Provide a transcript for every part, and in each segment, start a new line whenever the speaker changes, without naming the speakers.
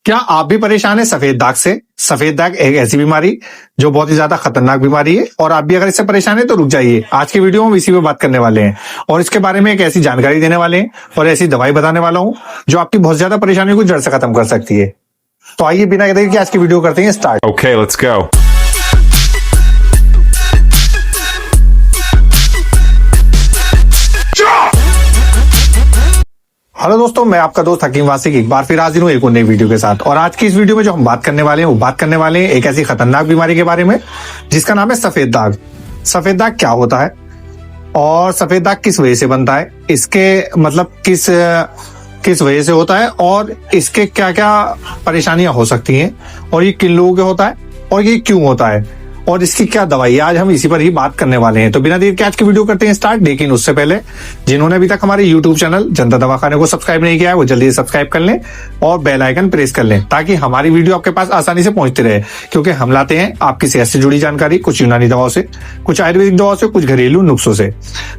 क्या आप भी परेशान हैं सफेद दाग से? सफेद दाग एक ऐसी बीमारी जो बहुत ही ज्यादा खतरनाक बीमारी है और आप भी अगर इससे परेशान हैं तो रुक जाइए। आज की वीडियो में हम इसी पे बात करने वाले हैं और इसके बारे में एक ऐसी जानकारी देने वाले हैं और ऐसी दवाई बताने वाला हूं जो आपकी बहुत ज्यादा परेशानियों को जड़ से खत्म कर सकती है। तो आइए बिना देरी के आज की वीडियो करते हैं start.
Okay, let's go.
Hello दोस्तों, मैं आपका दोस्त हकीम वासिक एक बार फिर हाजिर हूँ एक और नई वीडियो के साथ। और आज की इस वीडियो में जो हम बात करने वाले हैं वो बात करने वाले हैं एक ऐसी खतरनाक बीमारी के बारे में जिसका नाम है सफेद दाग। सफेद दाग क्या होता है और सफेद दाग किस वजह से बनता है, इसके मतलब किस वजह से होता है और इसके क्या क्या परेशानियां हो सकती हैं और ये किन लोगों के होता है और ये क्यों होता है और इसकी क्या दवाई है, आज हम इसी पर ही बात करने वाले हैं। तो बिना देर के आज की वीडियो करते हैं स्टार्ट। लेकिन उससे पहले जिन्होंने अभी तक हमारे यूट्यूब चैनल जनता दवाखाने को सब्सक्राइब नहीं किया है वो जल्दी से सब्सक्राइब कर लें और बेल आइकन प्रेस कर लें ताकि हमारी वीडियो आपके पास आसानी से पहुंचती रहे, क्योंकि हम लाते हैं आपकी सेहत से जुड़ी जानकारी, कुछ यूनानी दवाओं से, कुछ आयुर्वेदिक दवाओं से, कुछ घरेलू नुस्खों से।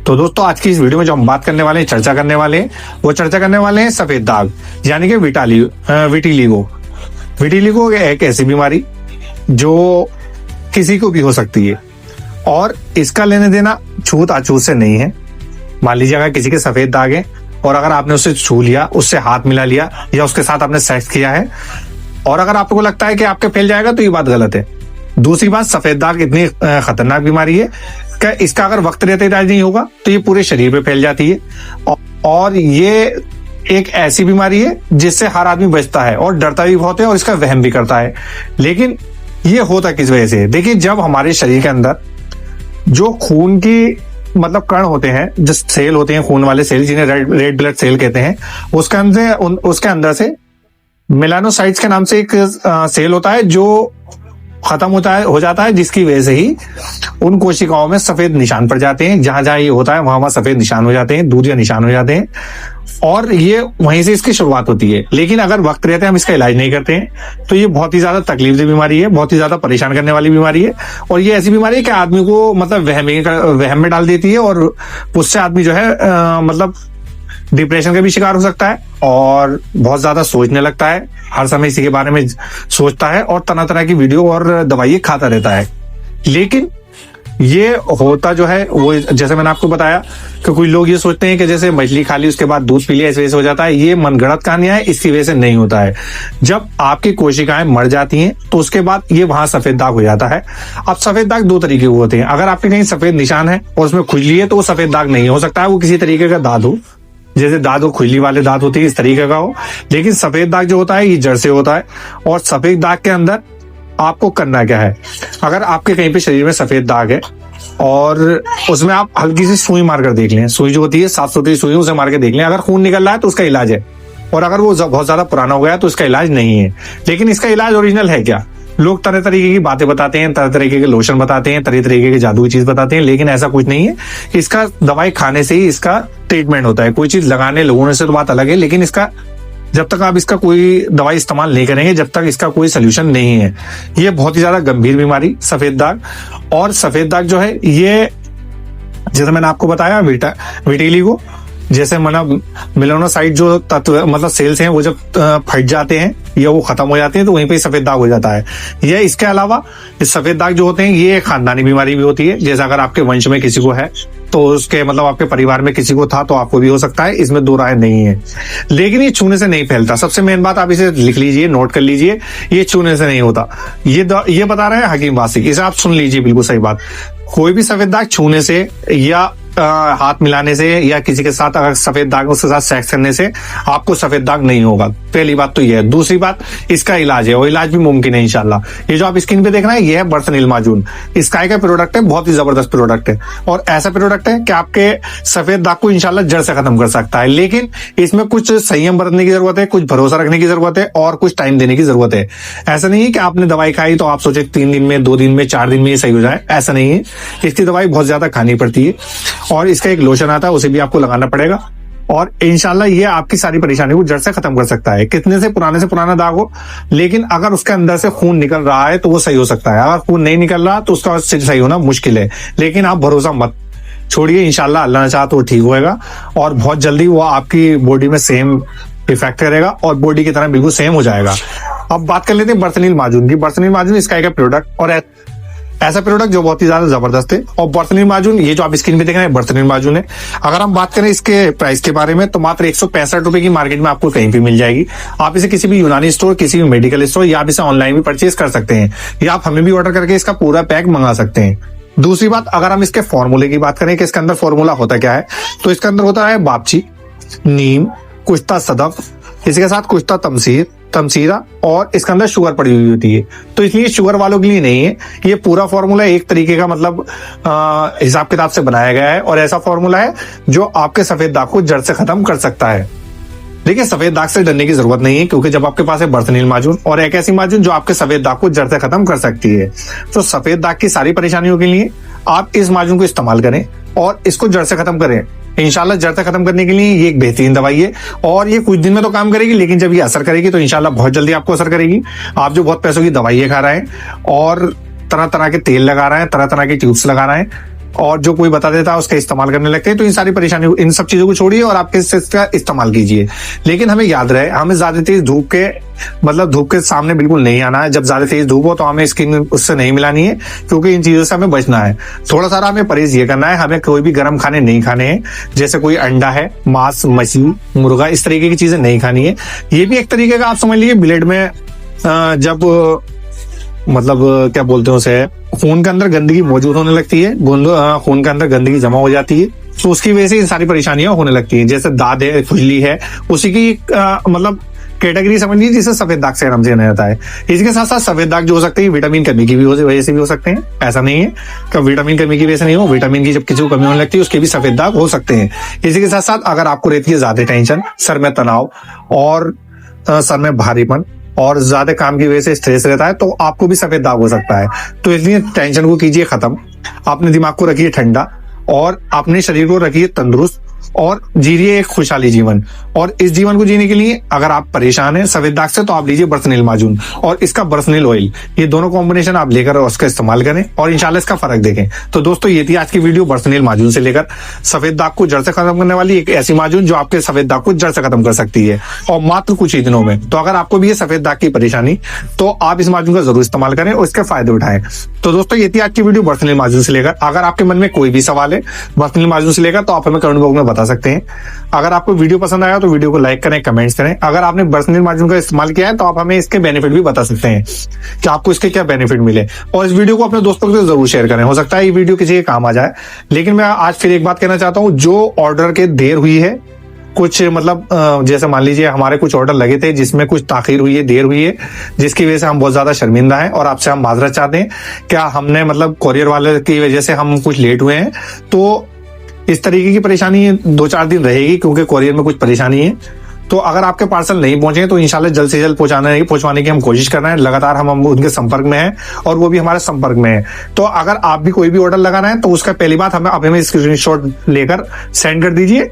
तो दोस्तों आज की इस वीडियो में जो हम बात करने वाले हैं, चर्चा करने वाले हैं, वो चर्चा करने वाले हैं सफेद दाग यानी कि विटिलिगो। विटिलिगो एक ऐसी बीमारी जो किसी को भी हो सकती है और इसका लेने देना छूत अछूत से नहीं है। मान लीजिए अगर किसी के सफेद दाग है और अगर आपने उससे छू लिया, उससे हाथ मिला लिया या उसके साथ आपने सेक्स किया है और अगर आपको लगता है कि आपके फैल जाएगा तो ये बात गलत है। दूसरी बात, सफेद दाग इतनी खतरनाक बीमारी है कि इसका अगर वक्त रहते इलाज नहीं होगा तो ये पूरे शरीर पे फैल जाती है और ये एक ऐसी बीमारी है जिससे हर आदमी बचता है और डरता भी बहुत है और इसका वहम भी करता है। लेकिन ये होता किस वजह से? देखिए, जब हमारे शरीर के अंदर जो खून की मतलब कण होते हैं, जो सेल होते हैं, खून वाले सेल जिन्हें रेड ब्लड सेल कहते हैं, उसके अंदर से मेलानोसाइट्स के नाम से एक सेल होता है जो खत्म हो जाता है, जिसकी वजह से ही उन कोशिकाओं में सफेद निशान पड़ जाते हैं। जहां जहां ये होता है वहां सफेद निशान हो जाते हैं, दूधिया निशान हो जाते हैं और ये वहीं से इसकी शुरुआत होती है। लेकिन अगर वक्त रहते हम इसका इलाज नहीं करते हैं तो ये बहुत ही ज्यादा तकलीफदेह बीमारी है, बहुत ही ज्यादा परेशान करने वाली बीमारी है और ये ऐसी बीमारी है कि आदमी को मतलब वहम में डाल देती है और उससे आदमी जो है मतलब डिप्रेशन का भी शिकार हो सकता है और बहुत ज्यादा सोचने लगता है, हर समय इसी के बारे में सोचता है और तरह तरह की वीडियो और दवाई खाता रहता है। लेकिन ये होता जो है वो जैसे मैंने आपको बताया कि कोई लोग ये सोचते हैं कि जैसे मछली खा ली उसके बाद दूध पी लिया इस वजह से हो जाता है। ये मनगढ़ंत कहानियां है, इसकी वजह से नहीं होता है। जब आपकी कोशिकाएं मर जाती हैं तो उसके बाद ये वहां सफेद दाग हो जाता है। अब सफेद दाग दो तरीके के होते हैं। अगर आपके कहीं सफेद निशान है और उसमें खुजली है तो वो सफेद दाग नहीं हो सकता है, वो किसी तरीके का दाग हो, जैसे दांत खुजली वाले दांत होते हैं इस तरीके का हो। लेकिन सफेद दाग जो होता है ये जड़ से होता है और सफेद दाग के अंदर आपको करना क्या है, अगर आपके कहीं पे शरीर में सफेद दाग है और उसमें आप हल्की सी सुई मार कर देख लें, सुई जो होती है साफ सुथरी सुई उसे मार के देख लें। अगर खून निकल रहा है तो उसका इलाज है और अगर वो बहुत ज्यादा पुराना हो गया तो इसका इलाज नहीं है। लेकिन इसका इलाज ओरिजिनल है क्या? लोग तरह तरीके की बातें बताते हैं, तरह तरीके के लोशन बताते हैं, तरह तरीके के जादुई चीज बताते हैं, लेकिन ऐसा कुछ नहीं है। इसका दवाई खाने से ही इसका ट्रीटमेंट होता है। कोई चीज लगाने लोगों से तो बात अलग है, लेकिन इसका जब तक आप इसका कोई दवाई इस्तेमाल नहीं करेंगे जब तक इसका कोई सोल्यूशन नहीं है। ये बहुत ही ज्यादा गंभीर बीमारी सफेद दाग। और सफेद दाग जो है ये जैसे मैंने आपको बताया विटिलिगो, जैसे मेलानोसाइट जो तत्व मतलब सेल्स हैं वो जब फट जाते हैं या वो खत्म हो जाते हैं तो वहीं पे सफेद दाग हो जाता है। यह इसके अलावा इस सफेद दाग जो होते हैं ये खानदानी बीमारी भी होती है। जैसे अगर आपके वंश में किसी को है तो उसके मतलब आपके परिवार में किसी को था तो आपको भी हो सकता है, इसमें दो राय नहीं है। लेकिन ये छूने से नहीं फैलता। सबसे मेन बात आप इसे लिख लीजिए, नोट कर लीजिए, ये छूने से नहीं होता। ये बता रहे हैं हकीम वासिक, इसे आप सुन लीजिए, बिल्कुल सही बात। कोई भी सफेद दाग छूने से या हाथ मिलाने से या किसी के साथ अगर सफेद दाग उसके साथ सेक्स करने से आपको सफेद दाग नहीं होगा। पहली बात तो ये है। दूसरी बात, इसका इलाज है और इलाज भी मुमकिन है इंशाल्लाह। ये जो आप स्क्रीन पे देख रहे हैं ये है बर्सनिल माजून। स्काई का प्रोडक्ट है, बहुत ही जबरदस्त प्रोडक्ट है और ऐसा प्रोडक्ट है कि आपके सफेद दाग को इंशाल्लाह जड़ से खत्म कर सकता है। लेकिन इसमें कुछ संयम बरतने की जरूरत है, कुछ भरोसा रखने की जरूरत है और कुछ टाइम देने की जरूरत है। ऐसा नहीं है कि आपने दवाई खाई तो आप सोचे 3 दिन में, 2 दिन में, 4 दिन में ये सही हो जाए, ऐसा नहीं है। इसकी दवाई बहुत ज्यादा खानी पड़ती है और इसका एक लोशन आता है उसे भी आपको लगाना पड़ेगा और इंशाल्लाह ये आपकी सारी परेशानी को जड़ से खत्म कर सकता है। कितने से पुराना दाग हो, लेकिन अगर उसके अंदर से खून निकल रहा है तो वो सही हो सकता है। अगर खून नहीं निकल रहा तो उसका सही होना मुश्किल है। लेकिन आप भरोसा मत छोड़िए, इंशाल्लाह अल्लाह ने चाहा तो ठीक होएगा और बहुत जल्दी वो आपकी बॉडी में सेम इफेक्ट करेगा और बॉडी की तरह बिल्कुल सेम हो जाएगा। अब बात कर लेते हैं बर्सनील माजून की। बर्सनील माजून इसका एक प्रोडक्ट और ऐसा प्रोडक्ट जो बहुत ही ज्यादा जबरदस्त है। और बर्सनील माजून, ये जो आप स्क्रीन पे देख रहे हैं बर्सनील माजून है। अगर हम बात करें इसके प्राइस के बारे में तो मात्र 165 रुपए की मार्केट में आपको कहीं भी मिल जाएगी। आप इसे किसी भी यूनानी स्टोर, किसी भी मेडिकल स्टोर या आप इसे ऑनलाइन भी परचेज कर सकते हैं, या आप हमें भी ऑर्डर करके इसका पूरा पैक मंगा सकते हैं। दूसरी बात, अगर हम इसके फॉर्मूले की बात करें कि इसके अंदर फॉर्मूला होता क्या है, तो इसके अंदर होता है बापची, नीम, कुश्ता सदफ, इसके साथ कुश्ता तमसीरा और इसके अंदर शुगर पड़ी हुई होती है। तो इसलिए शुगर वालों के लिए नहीं है, ये पूरा फॉर्मूला एक तरीके का मतलब हिसाब किताब से बनाया गया है और ऐसा फॉर्मूला है जो आपके सफेद दाग को जड़ से खत्म कर सकता है। देखिए, सफेद दाग से डरने की जरूरत नहीं है, क्योंकि जब आपके पास है बर्सनील माजून और एक ऐसी माजून जो आपके सफेद दाग को जड़ से खत्म कर सकती है, तो सफेद दाग की सारी परेशानियों के लिए आप इस माजून को इस्तेमाल करें और इसको जड़ से खत्म करें। इंशाल्लाह जड़ से खत्म करने के लिए ये एक बेहतरीन दवाई है और ये कुछ दिन में तो काम करेगी, लेकिन जब ये असर करेगी तो इंशाल्लाह बहुत जल्दी आपको असर करेगी। आप जो बहुत पैसों की दवाइयां खा रहे हैं और तरह तरह के तेल लगा रहे हैं, तरह तरह के ट्यूब्स लगा रहे हैं और जो कोई बता देता है उसका इस्तेमाल करने लगते हैं, तो इन सारी परेशानियों, इन सब चीजों को छोड़िए और आपके इसका इस्तेमाल कीजिए। लेकिन हमें याद रहे, हमें ज्यादा तेज धूप के मतलब धूप के सामने बिल्कुल नहीं आना है। जब ज्यादा तेज धूप हो तो हमें स्किन उससे नहीं मिलानी है, क्योंकि इन चीजों से हमें बचना है। थोड़ा सारा हमें परहेज ये करना है, हमें कोई भी गर्म खाने नहीं खाने हैं, जैसे कोई अंडा है, मांस, मछली, मुर्गा, इस तरीके की चीजें नहीं खानी है। ये भी एक तरीके का आप समझ लीजिए ब्लेड में जब मतलब क्या बोलते हैं उसे, खून के अंदर गंदगी मौजूद होने लगती है, खून के अंदर गंदगी जमा हो जाती है, तो उसकी वजह से ये सारी परेशानियां होने लगती हैं। जैसे दाद है, खुजली है, उसी की मतलब कैटेगरी समझ लीजिए जिसे सफेद दाग से नाम से जाना जाता है। इसके साथ साथ सफेद दाग जो हो सकते हैं विटामिन कमी की भी वजह से भी हो सकते हैं। ऐसा नहीं है कि विटामिन कमी की वजह से नहीं हो, विटामिन की जब किसी को कमी होने लगती है उसके भी सफेद दाग हो सकते हैं। इसी के साथ साथ अगर आपको रहती है ज्यादा टेंशन, सर में तनाव और सर में भारीपन और ज्यादा काम की वजह से स्ट्रेस रहता है, तो आपको भी सफेद दाग हो सकता है। तो इसलिए टेंशन को कीजिए खत्म, अपने दिमाग को रखिए ठंडा और अपने शरीर को रखिए तंदुरुस्त और जीरिए एक खुशहाली जीवन। और इस जीवन को जीने के लिए अगर आप परेशान हैं सफेद दाग से, तो आप लीजिए बर्सनील माजून और इसका बर्सनील ऑयल, ये दोनों कॉम्बिनेशन आप लेकर उसका इस्तेमाल करें और इंशाल्लाह इसका फर्क देखें। तो दोस्तों, ये थी आज की वीडियो बर्सनील माजून से लेकर सफेद दाग को जड़ से खत्म करने वाली एक ऐसी माजून जो आपके सफेद दाग को जड़ से खत्म कर सकती है और मात्र कुछ ही दिनों में। तो अगर आपको भी ये सफेद दाग की परेशानी, तो आप इस माजून का जरूर इस्तेमाल करें और इसके फायदे उठाएं। तो दोस्तों, ये थी आज की वीडियो बर्सनील माजून से लेकर। अगर आपके मन में कोई भी सवाल है बर्सनील माजून से लेकर, तो आप हमें कमेंट बॉक्स में बता सकते हैं। अगर आपको वीडियो पसंद आया तो वीडियो को लाइक करें, कमेंट्स करें। अगर आपने बर्सनील माजून का इस्तेमाल किया है तो आप हमें इसके बेनिफिट भी बता सकते हैं कि आपको इसके क्या बेनिफिट मिले, और इस वीडियो को अपने दोस्तों के साथ जरूर शेयर करें। हो सकता है ये वीडियो किसी के काम आ जाए। लेकिन मैं आज फिर एक बात कहना चाहता हूँ, जो ऑर्डर के देर हुई है, कुछ मतलब जैसे मान लीजिए हमारे कुछ ऑर्डर लगे थे जिसमें कुछ ताखीर हुई है, देर हुई है, जिसकी वजह से हम बहुत ज्यादा शर्मिंदा हैं और आपसे हम माजरत चाहते हैं। क्या हमने मतलब कोरियर वाले की वजह से हम कुछ लेट हुए हैं, तो इस तरीके की परेशानी 2-4 दिन रहेगी, क्योंकि कोरियर में कुछ परेशानी है। तो अगर आपके पार्सल नहीं पहुंचे तो इंशाल्लाह जल्द से जल्द पहुंचवाने की हम कोशिश कर रहे हैं। लगातार हम उनके संपर्क में हैं और वो भी हमारे संपर्क में है। तो अगर आप भी कोई भी ऑर्डर लगाना है तो उसका पहली बात हमें स्क्रीनशॉट लेकर सेंड कर दीजिए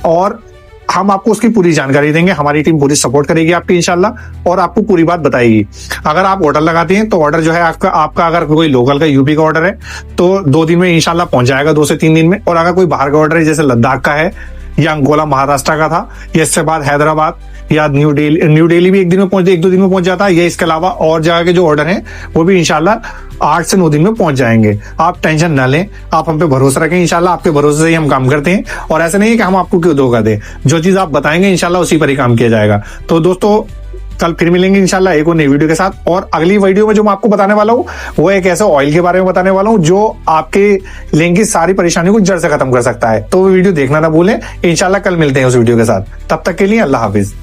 और हम आपको उसकी पूरी जानकारी देंगे। हमारी टीम पूरी सपोर्ट करेगी आपकी इंशाल्लाह और आपको पूरी बात बताएगी। अगर आप ऑर्डर लगाते हैं तो ऑर्डर जो है आपका अगर कोई लोकल का यूपी का ऑर्डर है तो 2 दिन में इंशाल्लाह पहुंच जाएगा, 2 से 3 दिन में। और अगर कोई बाहर का ऑर्डर है, जैसे लद्दाख का है या अंगोला महाराष्ट्र का था, या इससे बाद हैदराबाद या न्यू दिल्ली भी 1-2 दिन में पहुंच जाता है। या इसके अलावा और जगह के जो ऑर्डर हैं वो भी इंशाल्लाह 8 से 9 दिन में पहुंच जाएंगे। आप टेंशन ना लें, आप हम पे भरोसा रखें। इंशाल्लाह आपके भरोसे से ही हम काम करते हैं और ऐसा नहीं है कि हम आपको क्यों धोखा दें। जो चीज आप बताएंगे इंशाल्लाह उसी पर ही काम किया जाएगा। तो दोस्तों, कल फिर मिलेंगे इंशाल्लाह एक और नई वीडियो के साथ। और अगली वीडियो में जो मैं आपको बताने वाला हूँ वो एक ऐसे ऑयल के बारे में बताने वाला हूँ जो आपके लिंग की सारी परेशानियों को जड़ से खत्म कर सकता है। तो वो वीडियो देखना ना भूलें। इंशाल्लाह कल मिलते हैं उस वीडियो के साथ। तब तक के लिए अल्लाह हाफिज।